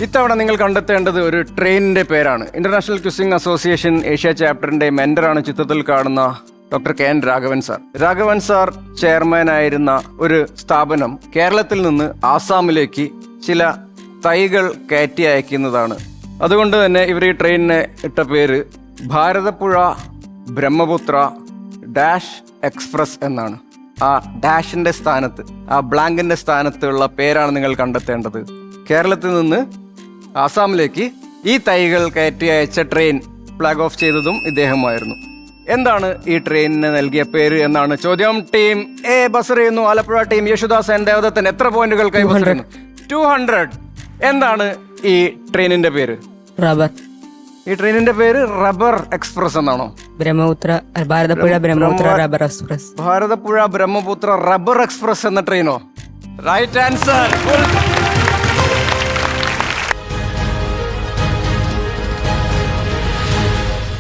ഇത്തവണ നിങ്ങൾ കണ്ടെത്തേണ്ടത് ഒരു ട്രെയിനിന്റെ പേരാണ്. ഇന്റർനാഷണൽ ക്വിസിംഗ് അസോസിയേഷൻ ഏഷ്യ ചാപ്റ്ററിന്റെ മെന്ററാണ് ചിത്രത്തിൽ കാണുന്ന doctor K N Raghavan sir. Raghavan sir chairman ആയിരുന്ന ഒരു സ്ഥാപനം കേരളത്തിൽ നിന്ന് ആസാമിലേക്ക് ചില തൈകൾ കയറ്റി അയക്കുന്നതാണ്. അതുകൊണ്ട് തന്നെ ഇവർ ഈ ട്രെയിനിന് ഇട്ട പേര് ഭാരതപ്പുഴ ബ്രഹ്മപുത്ര ഡാഷ് എക്സ്പ്രസ് എന്നാണ്. ആ ഡാഷിന്റെ സ്ഥാനത്ത്, ആ ബ്ലാങ്കിന്റെ സ്ഥാനത്തുള്ള പേരാണ് നിങ്ങൾ കണ്ടെത്തേണ്ടത്. കേരളത്തിൽ നിന്ന് ആസാമിലേക്ക് ഈ തൈകൾ കയറ്റി അയച്ച ട്രെയിൻ ഫ്ലാഗ് ഓഫ് ചെയ്തതും ഇദ്ദേഹമായിരുന്നു. എന്താണ് ഈ ട്രെയിനിന് നൽകിയ പേര് എന്നാണ് ചോദ്യം. ടീം എ ബസർ ചെയ്യുന്നു. ആലപ്പുഴ ടീം യേശുദാസ് ആൻഡ് ദേവദത്തൻ എത്ര പോയിന്റുകൾ കൈവസിക്കുന്നു? 200. എന്താണ് ഈ ട്രെയിനിന്റെ പേര്? റബ്ബർ. ഈ ട്രെയിനിന്റെ പേര് റബ്ബർ എക്സ്പ്രസ് എന്നാണോ? Brahmaputra Bharathappuzha Brahmaputra rubber express. Bharathappuzha Brahmaputra rubber express എന്ന ട്രെയിനോ? Right answer.